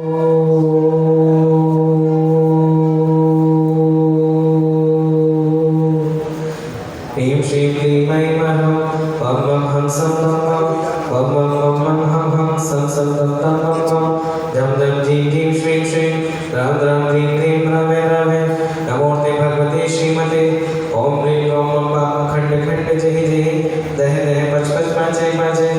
ह्रीं श्रीं क्लीं ऐं मह्यं वं वं हं सं वं वं हं हं सं तं तं जं जं जीं जीं श्रीं श्रीं रां रां ह्रीं क्लीं रवे रवे नमोऽस्ते भगवते श्रीमते ॐ ह्रीं ह्रौं पापं खण्ड खण्ड जय जय दह दह पच पच पाचय पाचय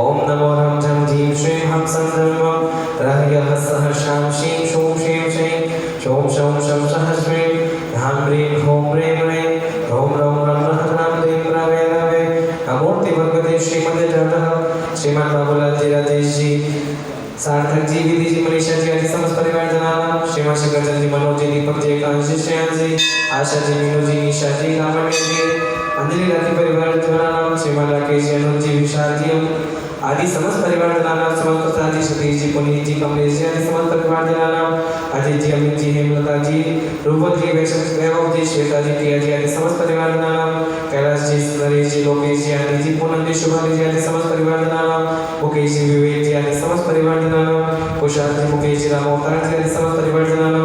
ॐ नमो रं झं जीं श्रीं हं सं वं रः यः सः शां शीं शूं शीं शैं शौं शौं शं सः श्रीं ह्रां ह्रीं ह्रौं ह्रीं ह्रीं ॐ रं रं रः रां ह्रीं रवे रवे नमोऽस्ते भगवते श्रीमते जगतः श्रीमद् बाबूलाल जी राजेश जी सार्थक जी विधि जी मनीषा जी आदि समस्त परिवार जनाना श्रीमान शंकर जी मनोज जी दीपक जी कांशी श्रेया जी आशा जी मीनू जी निशा जी लावण्य जी अंजलि राठी परिवार जनाना श्रीमान राकेश जी अनुज जी विशाल जी आदि समस्त परिवार जनाना समस्त प्रसाद जी सतीश जी पुनीत जी कमलेश जी आदि समस्त परिवार जनाना अजय जी अमित जी हेमलता जी रूपक जी वैभव जी श्वेता जी टिया जी आदि समस्त परिवार जनाना कैलाश जी नरेश जी लोकेश जी आदि जी पूनम जी शुभाली जी आदि समस्त परिवार जनाना मुकेश जी विवेक जी आदि समस्त परिवार जनाना कुशाल जी मुकेश जी राम अवतार जी आदि समस्त परिवार जनाना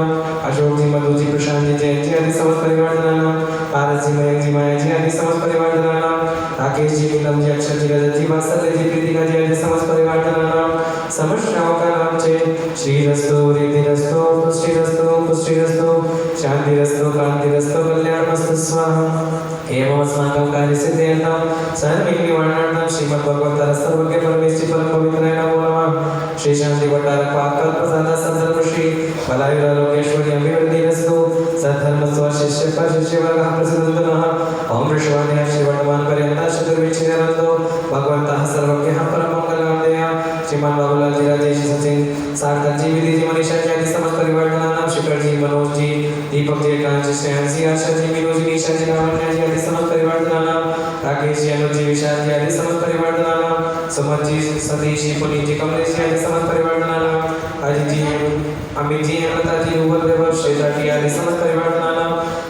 अशोक जी मधु जी प्रशांत जी जयंत जी आदि समस्त परिवार जनाना पारस जी मयंक जी माया जी आदि समस्त परिवार जनाना राकेश जी नीलम जी अक्षर जी रजत जी वात्सल्य जी प्रीतिका जी आदि समस्त परिवार जनाना समस्त श्रावक नाम चे श्रीरस्तु रिद्धिरस्तु पुष्टिरस्तु शांतिरस्तु कांतिरस्तु कल्याणमस्तु स्वाहा एवं अस्माकं कार्यसिद्ध्यर्थं सर्वविघ्ननिवारणार्थं श्रीमद्भगवद्गीता सर्वज्ञ परमेश्वरी परम पवित्राय नमो नमः श्री शांति भट्टारक पाकल प्रसाद संदर्भश्री बलायुरारोग्यश्वरी अभिवृद्धिरस्तु सद्धर्म स्वशिष्य शिष्य वर्ग प्रसिद्धो नमः ओम विश्वानि श्री वर्तमान पर्यंत चतुर्विचिरंतो भगवन्तः सर्वज्ञः परम मंगलामदेय श्रीमान बाबूलाल जी राजेश सचिन सार्थक जी विधि जी मनीषा जी आदि समस्त परिवार जनाना शिखर जी मनोज जी दीपक जी कांची श्रेयांश जी आशा जी मीनू जी निशा जी लावण्य जी आदि समस्त परिवार जनाना राकेश जी अनुज जी विशाल जी आदि समस्त परिवार जनाना सुमन जी सतीश जी पुनीत जी कमलेश जी आदि समस्त परिवार जनाना अजित जी अमित जी हेमलता जी रूपक वैभव श्वेता जी आदि समस्त परिवार जनाना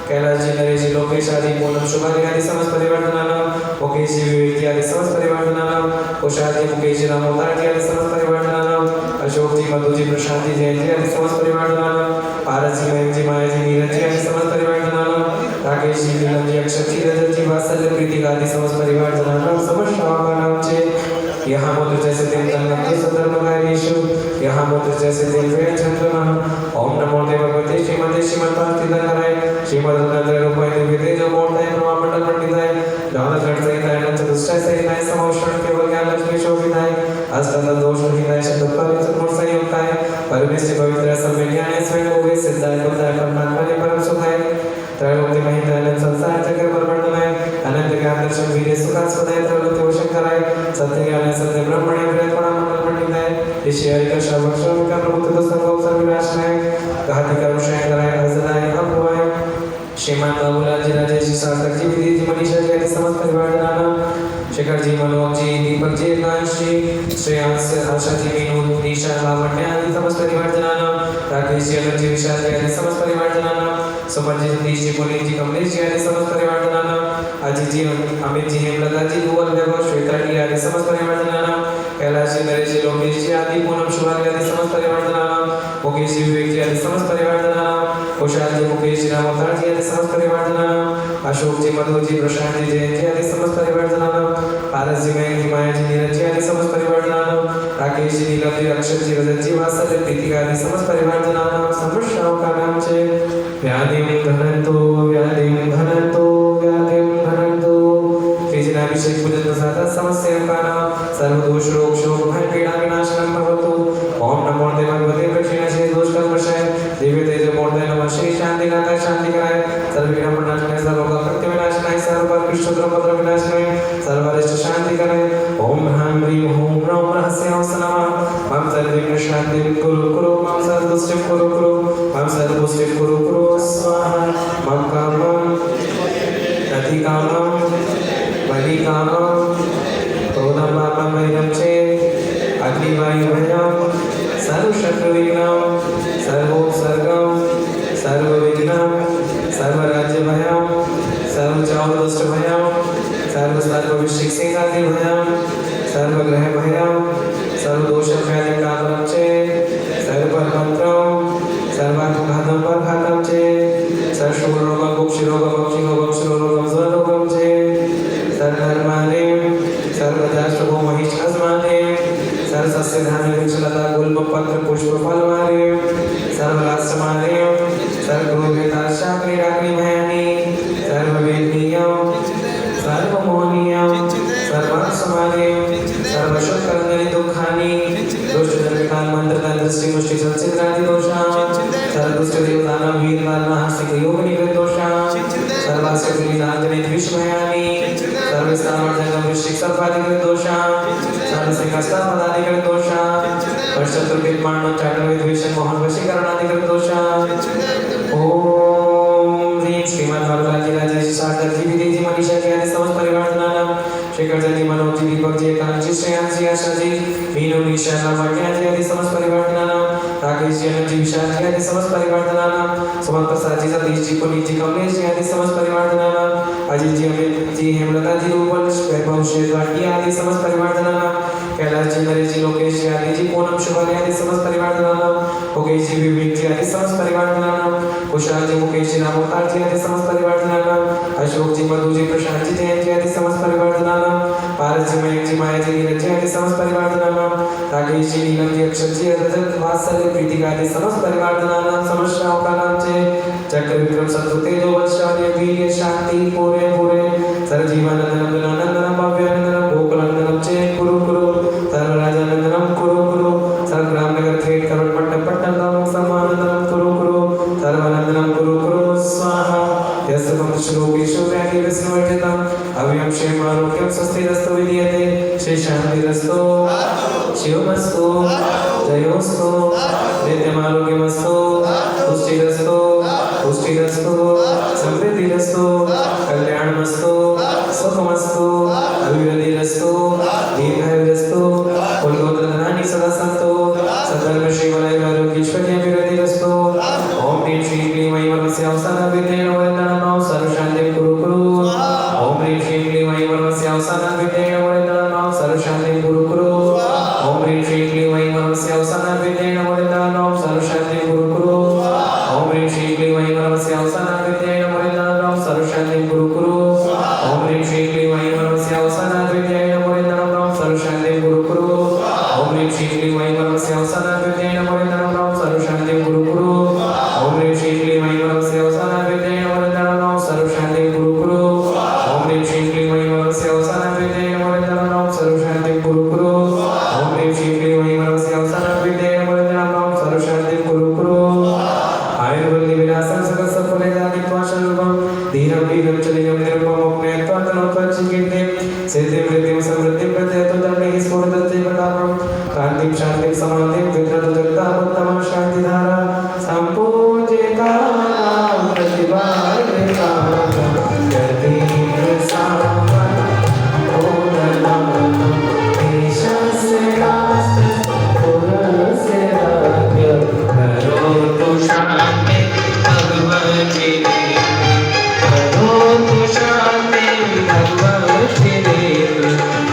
कैलाश जी नरेश जी लोकेश आदि पूनम शुभाली आदि समस्त परिवार जनाना मुकेश जी विवेक जी आदि समस्त परिवार जनाना कुशाल जी मुकेश जी राम अवतार जी आदि समस्त परिवार जनाना अशोक जी मधु जी प्रशांत जी जयंत जी आदि समस्त परिवार जनाना पारस जी मयंक जी माया जी नीरज जी आदि समस्त परिवार जनाना राकेश जी नीलम जी अक्षर जी रजत जी वात्सल्य प्रीतिका आदि समस्त परिवार जनाना समस्त श्रावक नाम चे यहाँ मूत्र जैसे दिन तन्नते सधर्मकार्येषु यहाँ मूत्र जैसे दिन वेद चंद्रमा ओम नमो देव भगवते श्रीमते श्रीमद्भारतीधराय श्रीमद्गंधर्व रूपाय दिव्यते जो मूर्ताय प्रमामंडल पंडिताय ज्ञान सहिताय चतुष्टय सहिताय समोषण केवल ज्ञान लक्ष्मी शोभिताय अष्टदल दोष रहिताय शतपरि चतुर्थ संयुक्ताय परमेश्वर पवित्र संविज्ञाने स्वयं उभे सिद्धाय बुद्धाय परमात्मने परम सुखाय त्रैलोक्य महितानंद संसार चक्र परवर्तनाय अनंत ज्ञान दर्शन वीर्य सुखास्पदाय त्रैलोक्य वशंकराय सत्य ज्ञान सत्य ब्रह्मणे प्रेरणा मंडल पंडिताय ऋषि हरि का श्रवण का प्रमुख संगम सर्वविनाशनाय घाति कर्म शंकराय हृदयाय अभवाय श्रीमान बाबूलाल जी राजेश जी सार्थक जी विधि जी मनीषा जी आदि समस्त परिवार जनाना शेखर जी मनोज जी दीपक जी कांशी श्रेयांश आशा जी मीनू निशा लावण्य आदि समस्त परिवार जनाना राकेश जी अनुज जी विशाल जी आदि समस्त परिवार जनाना सुमन जी सतीश जी पुनीत जी कमलेश जी आदि समस्त परिवार जनाना अजित जी अमित जी हेमलता जी रूपक वैभव श्वेता जी आदि समस्त परिवार जनाना कैलाश जी नरेश जी लोकेश जी आदि पूनम शुभाली आदि समस्त परिवार जनाना मुकेश जी विवेक जी आदि समस्त परिवार जनाना कुशाल जी मुकेश जी राम अवतार जी आदि समस्त परिवार जनाना अशोक जी मधु जी प्रशांत जी जयंत जी आदि समस्त परिवार जनाना पारस जी मयंक जी माया जी नीरज जी आदि समस्त परिवार जनाना राकेश जी नीलम जी अक्षर जी रजत जी वात्सल्य प्रीतिका आदि समस्त परिवार जनाना समस्त श्रावक नाम चे व्याधिं धनंतो श्रीजनाभिषेक पूजन प्रसाद समस्याकानां सर्वदोष रोग शोक भय पीड़ा विनाशनं भवतु ओम नमो देव भगवते प्रक्षिणशे दोष कर्मशय दिव्य तेज मूर्ते नमः श्री शांतिनाथाय शांतिकराय सर्वविघ्न प्रणाशनाय सर्वभक्ति विनाशनाय सर्वकृष्णद्रव्य विनाशनाय सर्वरिष्ट शांतिकराय ओम ह्रां ह्रीं ह्रूं ह्रौं रहस्यां नमः मम सर्वविघ्न शांतिं कुरु मम सर्वदुष्टिं कुरु मम सर्वपुष्टिं कुरु स्वाहा मम कामं रति कामं बलि कामं क्रोधं पापं वैरं चेत् अग्निवायुभयं सर्वशत्रुविघ्नं सर्वोपसर्गं सर्वविघ्नं सर्वराज्यभयं सर्वचारुदुष्टभयं सर्वविशिक्षिकादिभयं सर्वग्रहभयं सर्वदोषव्याधिकामं चेत् सर्वकर्म पुष्पफलमाल्यं सर्वराष्ट्रमाल्यं सर्वगोव्यताशाग्निराग्निमयानि सर्ववेदनीयं सर्वमोहनीयं सर्वार्थसमाल्यं सर्वशुभकर्मणि दुःखानि दुष्टदर्पितान्मन्त्रदृष्टिमुष्टिसंचित्रादिदोषां सर्वदुष्टदेवतानां वीरवाल्महास्तिकयोगनिवृत्तदोषां सर्वास्यक्रीडाञ्जनेद्विषमयानि सर्वस्तामर्जनं वृश्चिकसर्पादिकृतदोषां सर्वसिंहस्तापदादिकृतदोषां वर्षतुर्भिर्माणोच्चाटनविद्वेषं मोहनवशीकरणादिकृतदोषां ॐ ह्रीं श्रीमद्भगवद्गीताजी शारदाजी विदेजी मनीषा जी आदि समस्त परिवारजनानां शेखर जी मनोज जी दीपक जी कांची श्रेयांश जी आशा जी मीनू निशा लावण्या जी आदि समस्त परिवारजनानां राकेश जी अनंत जी विशाल जी आदि समस्त परिवारजनानां सुमन प्रसाद जी सतीश जी पुनीत जी कमलेश जी आदि समस्त परिवारजनानां अजित जी अमित जी हेमलता जी रूपल वैभव शेखर आदि समस्त परिवारजनानां कैलाश जी नरेश जी लोकेश जी आदि जी पूनम शुभानी आदि समस्त परिवारजनानां मुकेश जी विवेक जी आदि समस्त परिवारजनानां कुशल जी मुकेश जी रामोकार जी आदि समस्त परिवारजनानां अशोक जी मधु जी प्रशांत जी जयंत जी आदि समस्त परिवारजनानां पारस जी मयंक जी माया जी नीरज जी आदि समस्त परिवारजनानां राकेश जी नीलम जी अक्षर जी रजत वात्सल्य प्रीतिका आदि समस्त परिवारजनानां समस्याओं का नाम से चक्र विक्रम शत्रु तेजो वंशावली वीर्य शांति पूरे पूरे सर्वजीवानंदनम गुणानंदनम भव्यानंदनम गोकुलानंदनम चे कुरु कुरु सर्वराजानंदनम कुरु कुरु सर्वग्रामनगर थेट करोड़ पट्टम पट्टम दामों समानंदनम कुरु कुरु सर्वानंदनम कुरु कुरु स्वाहा यस्तकं श्लोकेषु व्याधि विष्णुवर्जितम् अव्यं क्षेमारोग्यं स्वस्तिरस्तु विधीयते श्री शान्तिरस्तु शिवमस्तु जयोस्तु नित्यमारोग्यमस्तु पुष्टिरस्तु पुष्टिरस्तु समृद्धिरस्तु कल्याणमस्तु सुखमस्तु अभिवृद्धिरस्तु दीर्घायुरस्तु कुलगोत्रधनानि सदा सन्तु सधर्म श्रीवलयैरारोग्यैश्वर्याभिवृद्धिरस्तु ॐ ह्रीं श्रीं क्लीं ऐं वरमस्य अवसानविद्येन वरदानं सर्वशान्तिं कुरु कुरु ॐ ह्रीं श्रीं क्लीं ऐं वरमस्य अवसानविद्येन वरदानं सर्वशान्तिं कुरु कुरु ॐ ह्रीं श्रीं क्लीं ऐं वरमस्य अवसानविद्येन वरदानं सर्वशान्तिं कुरु कुरु ॐ ह्रीं श्रीं क्लीं ऐं वरमस्य अवसानविद्येन वरदानं सर्वशान्तिं कुरु कुरु ॐ ह्रीं श्रीं क्लीं ऐं वरमस्य अवसानविद्येन वरदानं सर्वशान्तिं कुरु कुरु ॐ ह्रीं श्रीं क्लीं ऐं वरमस्य अवसानविद्येन वरदानं सर्वशान्तिं कुरु कुरु ॐ ह्रीं श्रीं क्लीं ऐं वरमस्य अवसानविद्येन वरदानं सर्वशान्तिं कुरु कुरु ॐ ह्रीं श्रीं क्लीं ऐं वरमस्य अवसानविद्येन वरदानं सर्वशान्तिं कुरु कुरु ॐ ह्रीं श्रीं क्लीं ऐं वरमस्य अवसानविद्येन वरदानं सर्वशान्तिं कुरु कुरु आयुर्वल्ली विलासं सकलसफलदादित्वाशरूपं धीरं वीरं चलिनं निरुपमोक्ष्यत्वातनोत्वचिकीर्तिं सिद्धिं वृद्धिं समृद्धिं प्रत्यतो धर्मैः स्फुरदस्ते प्रतापं कान्तिं शान्तिं समाधिं विद्रतुर्तामुत्तमं शान्तिधारा सम्पूज्यतानां प्रतिपादितानां यतीन्द्रसामं ओदनं देशस्य राष्ट्रस्य राज्यं करोतु शान्तिं भगवद्गीते करोतु शान्तिं भगवद्गीते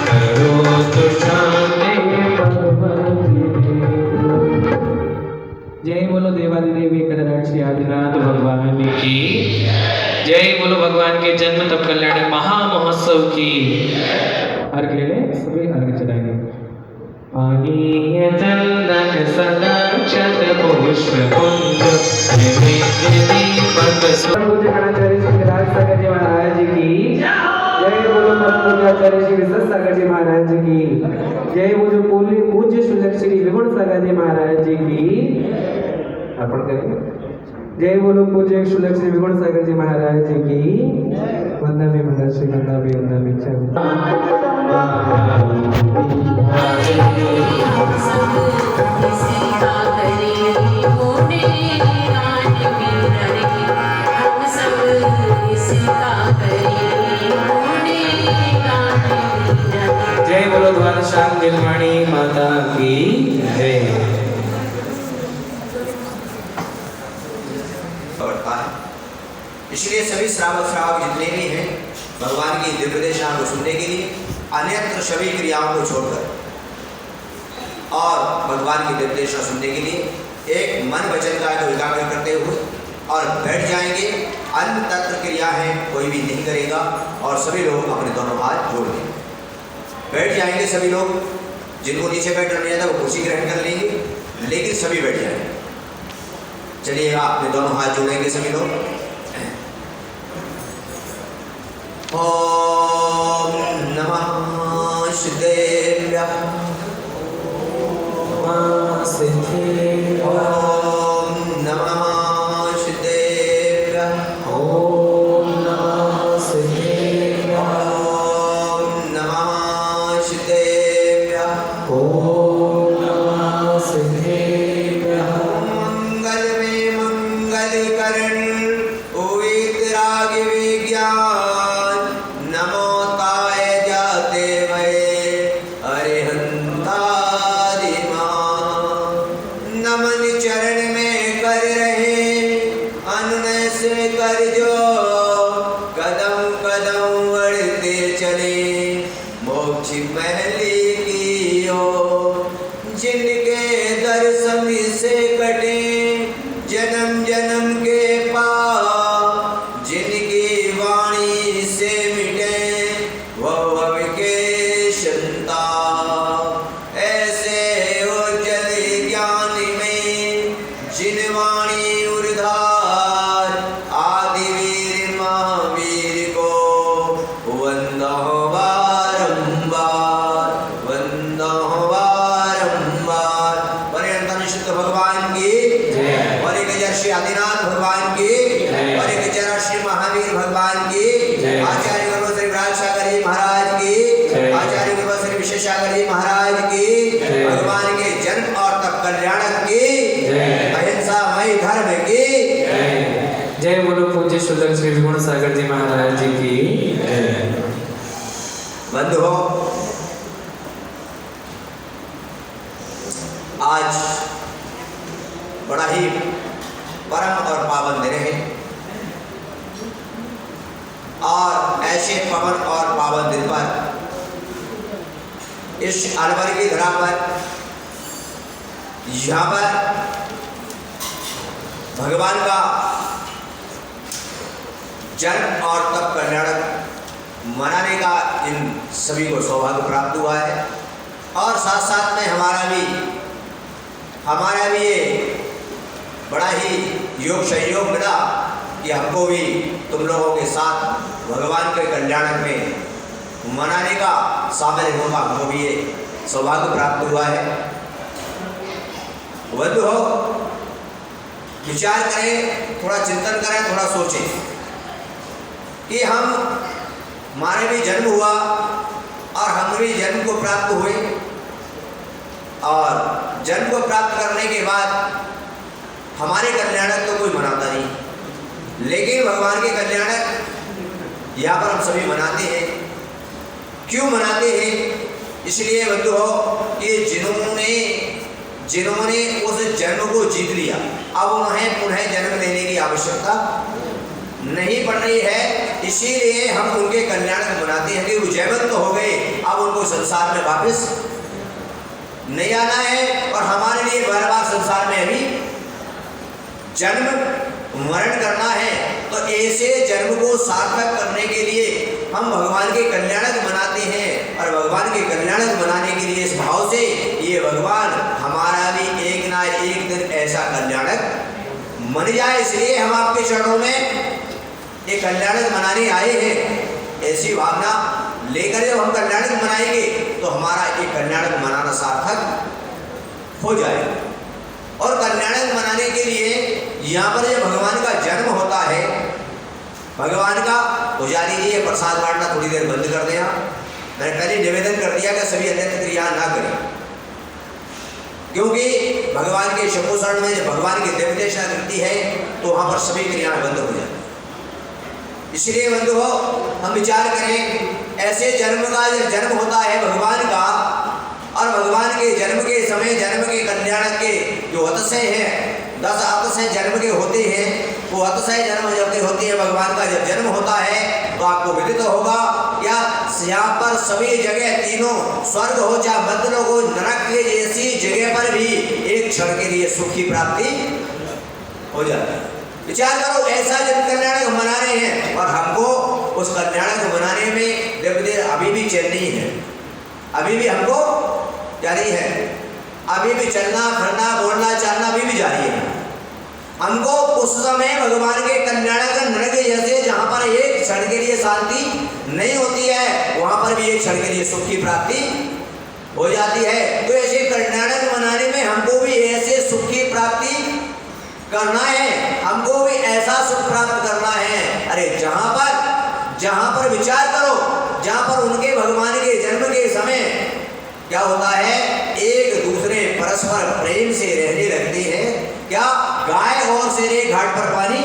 करोतु शान्तिं भगवद्गीते। जय बोलो देवादिदेव एकनाथ श्री आदिनाथ भगवान की जय बोलो भगवान के जन्म तप कल्याण महामहोत्सव की अर्घ ले लें सभी अर्घ चढ़ाएंगे पानीय चंदन सदा क्षत पुष्प कुंज नैवेद्य दीपक पूज्य गणाचार्य श्री राज सागर जी महाराज की जय बोलो पूज्याचार्य श्री विश्व सागर जी महाराज की जय बोलो पूज्य श्री विगुण सागर जी महाराज जी की अर्पण करेंगे जय बोलो पूज्य शुलक श्री विगुण सागर जी महाराज जी की वंदना में मंगल श्री वंदना में वंदना में जय बोलो द्वादशांग दिलमणि माता की जय। इसलिए सभी श्रावक श्रावक जितने भी हैं भगवान की दिव्य देशाओं को सुनने के लिए अन्यत्र सभी क्रियाओं को छोड़कर और भगवान की दिव्य देशा सुनने के लिए एक मन वचन का को एकाग्र करते हुए और बैठ जाएंगे। अन्य तत्व क्रिया है कोई भी नहीं करेगा और सभी लोग अपने दोनों हाथ जोड़ लेंगे। बैठ जाएंगे सभी लोग, जिनको नीचे बैठना नहीं आता वो कुर्सी ग्रहण कर लेंगे, लेकिन सभी बैठ जाए। चलिए आपने दोनों हाथ जोड़ेंगे सभी लोग। ओम नमः शिवाय। ओम नमः शिवाय। ओम नमः शिवाय। ओम नमः शिवाय। ओम नमः शिवाय। मंगल में मंगल करण वीतराग विज्ञान नमो ताय जाते वै अरिहंतादिमा। नमन चरण में कर रहे अनुनय से कर जो कदम कदम बढ़ते चले मोक्ष महली की ओर। जिनके दर्शन से कटे जन्म जन्म के पाप, जिनकी वाणी से मिटे वह भव के संताप। ऐसे उज्जवल ज्ञान में जिन वाणी उर्धार आदि वीर महावीर को वंदो बारंबार वंदो बारंबार। पर्यंतन शुद्ध भगवान की और एक जय श्री आदिनाथ भगवान की और एक जय श्री महावीर भगवान की। आचार्य गुरु श्री विराट सागर जी महाराज की। आचार्य गुरु श्री विशेषागर जी महाराज की। भगवान के जन्म और तप कल्याणक की। अहिंसा मई धर्म की। जय बोलो पूज्य शुद्धक श्री विगुण सागर जी महाराज जी की। बंधुओं, आज बड़ा ही परम और पावन दिन है और ऐसे पवन और पावन दिन पर इस अलवर की धरा पर यहाँ पर भगवान का जन्म और तप कल्याणक मनाने का इन सभी को सौभाग्य प्राप्त हुआ है। और साथ साथ में हमारा भी ये बड़ा ही योग सहयोग मिला कि हमको भी तुम लोगों के साथ भगवान के कल्याणक में मनाने का शामिल होने का हमको भी ये सौभाग्य प्राप्त हुआ है। बंधुओं, विचार करें, थोड़ा चिंतन करें, थोड़ा सोचें कि हमारे भी जन्म हुआ और हम भी जन्म को प्राप्त हुए और जन्म को प्राप्त करने के बाद हमारे कल्याणक तो कोई मनाता नहीं, लेकिन भगवान के कल्याणक यहाँ पर हम सभी मनाते हैं। क्यों मनाते हैं? इसलिए बंधुओं कि जिन्होंने उस जन्म को जीत लिया, अब उन्हें पुनः जन्म लेने की आवश्यकता नहीं पड़ रही है। इसीलिए हम उनके कल्याणक मनाते हैं कि वो जयवंत हो गए, अब उनको संसार में वापस नहीं आना है और हमारे लिए बार बार संसार में अभी जन्म मरण करना है। तो ऐसे जन्म को सार्थक करने के लिए हम भगवान के कल्याणक मनाते हैं और भगवान के कल्याणक मनाने के लिए इस भाव से ये भगवान हमारा भी एक ना एक दिन ऐसा कल्याणक मन जाए, इसलिए हम आपके चरणों में ये कल्याणक मनाने आए हैं। ऐसी भावना लेकर जब हम कल्याणक मनाएंगे तो हमारा ये कल्याणक मनाना सार्थक हो जाएगा। और कल्याणक मनाने के लिए यहाँ पर जब भगवान का जन्म होता है, भगवान का पुजारी जी ये प्रसाद बांटना थोड़ी देर बंद कर दें। मैंने पहले निवेदन कर दिया कि सभी अन्य क्रिया ना करें, क्योंकि भगवान के शंभुशरण में जब भगवान की देवदेशा करती है तो वहाँ पर सभी क्रियाएं बंद हो जाती। इसलिए बंधुओं, हम विचार करें, ऐसे जन्म का जब जन्म होता है भगवान का और भगवान के जन्म के समय जन्म के कल्याण के जो अतिशय हैं, 10 अतिशय जन्म के होते हैं, वो अतिशय जन्म जब होती है भगवान का जब जन्म होता है तो आपको विदित होगा या यहाँ पर सभी जगह तीनों स्वर्ग हो चाहे बदलों को नरक के जैसी जगह पर भी एक क्षण के लिए सुख की प्राप्ति हो जाती है। विचार करो, ऐसा जब कल्याणक मना रहे हैं और हमको उस कल्याणक मनाने में देर अभी भी चैन नहीं है, अभी भी हमको क्या नहीं है, अभी भी चलना फिरना बोलना चालना अभी भी जारी है। हमको उस समय भगवान के कल्याण का नरक जैसे जहाँ पर एक क्षण के लिए शांति नहीं होती है, वहाँ पर भी एक क्षण के लिए सुख की प्राप्ति हो जाती है। तो ऐसे कल्याणक बनाने में हमको भी ऐसे सुख की प्राप्ति करना है, हमको भी ऐसा सुख प्राप्त करना है। अरे जहाँ पर विचार करो, जहाँ पर उनके भगवान के जन्म के समय क्या होता है, एक दूसरे परस्पर प्रेम से रहने लगते हैं। क्या गाय और शेरे घाट पर पानी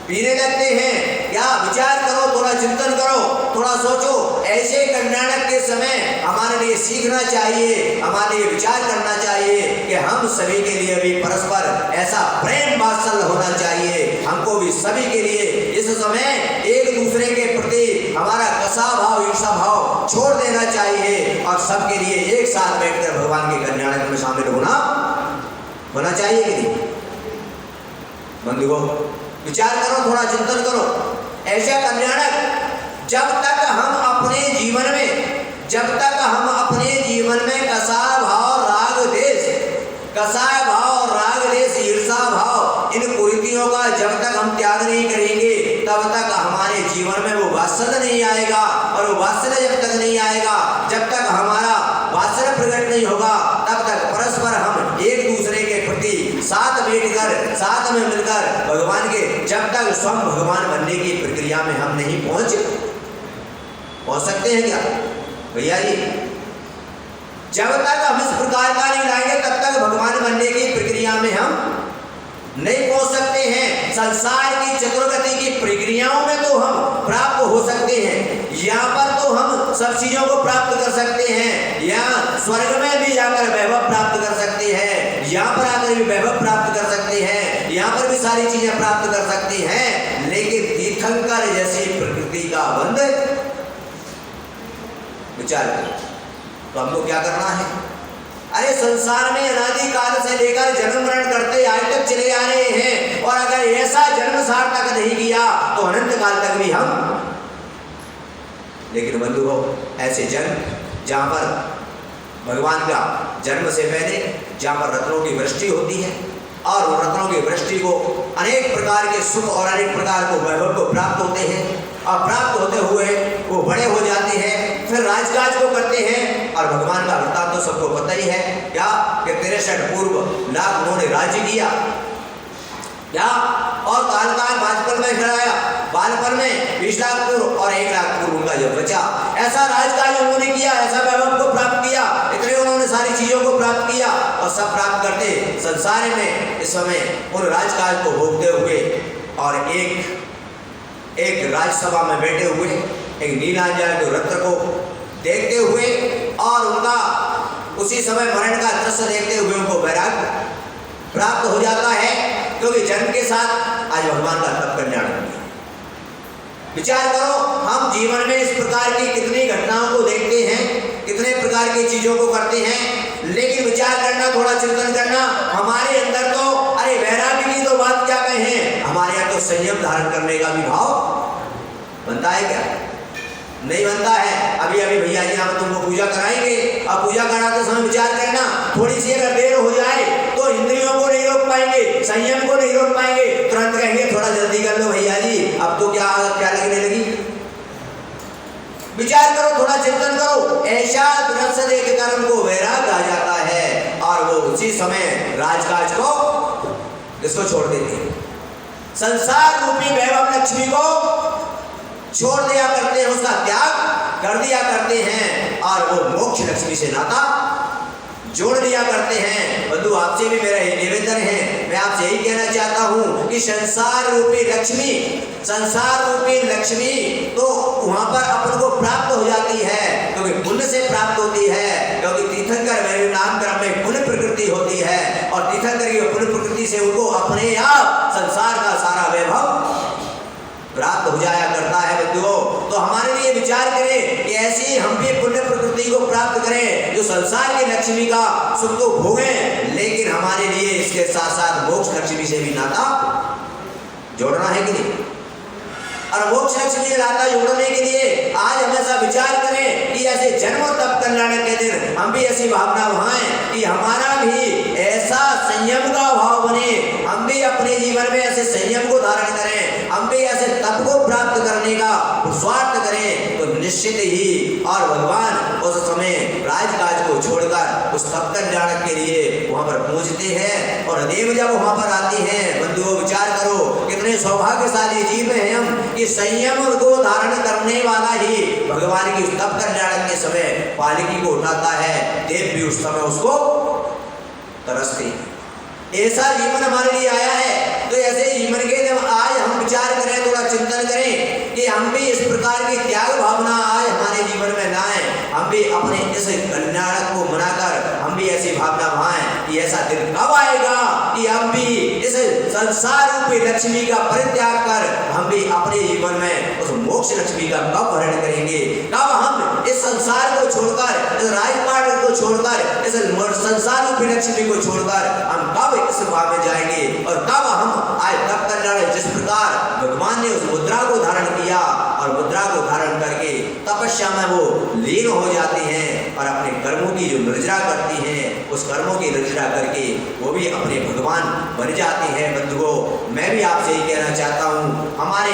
पीने लगते हैं? क्या विचार करो, थोड़ा चिंतन करो, थोड़ा सोचो। ऐसे कल्याणक के समय हमारे लिए सीखना चाहिए, हमारे लिए विचार करना चाहिए कि हम सभी के लिए भी परस्पर ऐसा प्रेम वात्सल्य होना चाहिए। हमको भी सभी के लिए इस समय एक दूसरे के प्रति हमारा कसा भाव, ईर्षा भाव छोड़ देना चाहिए और सबके लिए एक साथ बैठकर भगवान के कल्याणक में शामिल होना चाहिए कि नहीं? बंधुओं, विचार करो, थोड़ा चिंतन करो। ऐसा कल्याणक जब तक हम अपने जीवन में कसाय भाव राग देश ईर्षा भाव इन कुरीतियों का जब तक हम त्याग नहीं करेंगे, तब तक हमारे जीवन में वो वात्सल्य नहीं आएगा। और वो वात्सल्य जब तक नहीं आएगा, जब तक हमारा वात्सल्य प्रकट नहीं होगा, तब तक परस्पर हम एक दूसरे के प्रति साथ बैठकर, साथ में मिलकर भगवान के, जब तक स्वयं भगवान बनने की प्रक्रिया में हम नहीं पहुंच सकते हैं क्या भैया जी? जब तक हम इस प्रकार का नहीं लाएंगे, तब तक भगवान बनने की प्रक्रिया में हम नहीं पहुंच सकते हैं। संसार की चतुर्गति की प्रक्रियाओं में तो हम प्राप्त हो सकते हैं, यहाँ पर तो हम सब चीजों को प्राप्त कर सकते हैं। यहाँ स्वर्ग में भी जाकर वैभव प्राप्त कर सकते हैं, यहाँ पर आकर भी वैभव प्राप्त कर सकते हैं, यहाँ पर भी सारी चीजें प्राप्त कर सकते हैं। लेकिन तीर्थंकर जैसी प्रकृति का बंध विचार करें तो हमको क्या करना है? अरे संसार में अनादि काल से लेकर जन्म मरण करते आज तक चले आ रहे हैं, और अगर ऐसा जन्म सार्थक नहीं किया तो अनंत काल तक भी हम। लेकिन बंधुओं, ऐसे जन्म जहाँ पर भगवान का जन्म से पहले जहाँ पर रत्नों की वृष्टि होती है, और उन रत्नों की वृष्टि को अनेक प्रकार के सुख और अनेक प्रकार को वैभव को प्राप्त होते हैं, और प्राप्त होते हुए वो बड़े हो जाते हैं, फिर राजकाज को करते हैं। और भगवान का वृत्तांत तो सबको पता ही है, क्या कि 63 पूर्व लाख उन्होंने राज्य किया, क्या और काल बाजपन में कराया, बालपन में 20 लाख पूर्व और 1 लाख पूर्व उनका जब बचा, ऐसा राजकाज उन्होंने किया, ऐसा वैभव को प्राप्त किया, इतने उन्होंने सारी चीजों को प्राप्त किया, और सब प्राप्त करते संसार में इस समय उन राजकाज को भोगते हुए और एक राज्यसभा में बैठे हुए एक नीलांजन के रत्न को देखते हुए, और उनका उसी समय मरण का दृश्य देखते हुए उनको वैराग्य प्राप्त हो जाता है, क्योंकि जन्म के साथ आज भगवान का तप कल्याण हो गया। विचार करो, हम जीवन में इस प्रकार की कितनी घटनाओं को देखते हैं, कितने प्रकार की चीजों को करते हैं, लेकिन विचार करना, थोड़ा चिंतन करना, हमारे अंदर तो अरे वैराग्य की तो बात क्या कहें, हमारे यहाँ तो संयम धारण करने का भी भाव बनता है क्या? नहीं बनता है। अभी भैया जी यहाँ तुमको पूजा कराएंगे, अब पूजा कराते समय विचार करना, थोड़ी सी अगर देर हो जाए तो इंद्रियों को नहीं रोक पाएंगे, संयम को नहीं रोक पाएंगे, तुरंत कहेंगे थोड़ा जल्दी कर लो भैया जी, अब तो क्या लगने लगी। विचार करो, थोड़ा चिंतन करो, ऐसा दृश्य देखकर उनको वैराग्य आ जाता है, और वो उसी समय राजकाज को इसको छोड़ देते हैं, संसार रूपी वैभव लक्ष्मी को छोड़ दिया करते हैं, उसका त्याग कर दिया करते हैं, और वो मोक्ष लक्ष्मी से नाता जोड़ दिया करते हैं। बंधु, आपसे भी मेरा ये निवेदन है, मैं आपसे यही कहना चाहता हूँ कि संसार रूपी लक्ष्मी तो वहाँ पर अपन को प्राप्त हो जाती है, क्योंकि पुण्य से प्राप्त होती है, क्योंकि तीर्थंकर मेरे नाम क्रम में पुण्य प्रकृति होती है, और तीर्थंकर की पुण्य प्रकृति से उनको अपने आप संसार का सारा वैभव प्राप्त हो जाया करता है। बंधुओं, तो हमारे लिए विचार करें कि ऐसी हम भी पुण्य प्रकृति को प्राप्त करें, जो संसार की लक्ष्मी का सुख तो भोगें, लेकिन हमारे लिए इसके साथ साथ मोक्ष लक्ष्मी से भी नाता जोड़ना है कि नहीं? और मोक्ष लक्ष्मी लाता जोड़ने के लिए आज हमेशा विचार करें कि ऐसे जन्मों तप कल्याण के दिन हम भी ऐसी भावना भाएं कि हमारा भी ऐसा संयम का भाव बने, हम भी अपने जीवन में ऐसे संयम को धारण करें, हम भी ऐसे तप को प्राप्त करने का स्वार्थ करें, तो निश्चित ही और भगवान उस समय राजकाज को छोड़कर उस तप कल्याण के लिए वहां पर पहुंचते हैं। और देव जब वहां पर आते हैं, बंधुओं विचार करो कितने सौभाग्यशाली जीव हैं हम कि संयम को धारण करने वाला ही भगवान की तप कल्याण के समय पालकी को उठाता है, देव भी उस समय उसको तरसते हैं। ऐसा जीवन हमारे लिए आया है, तो ऐसे जीवन के जब आज हम विचार करें, थोड़ा चिंतन करें कि हम भी इस प्रकार की त्याग भावना आज हमारे जीवन में ना आए, हम भी अपने इस कल्याण को मनाकर हम भी ऐसी भावना भाएं कि ऐसा दिन कब आएगा कि हम भी इस संसार रूपी लक्ष्मी का परित्याग कर हम भी अपने जीवन में उस मोक्ष लक्ष्मी का कब हरण करेंगे, कब हम इस संसार को छोड़कर, इस राजमार्ग को छोड़कर, इस संसार रूपी लक्ष्मी को छोड़कर हम कब इस भाव में जाएंगे, और कब हम आज तप कल्याण जिस प्रकार भगवान ने उस मुद्रा को धारण किया और मुद्रा को धारण करके तपस्या में वो लीन हो जाते हैं और अपने कर्मों की जो निर्जरा करती हैं, उस कर्मों की निर्जरा करके वो भी अपने भगवान बन जाते हैं। बंधुओं, मैं भी आपसे ही कहना चाहता हूँ, हमारे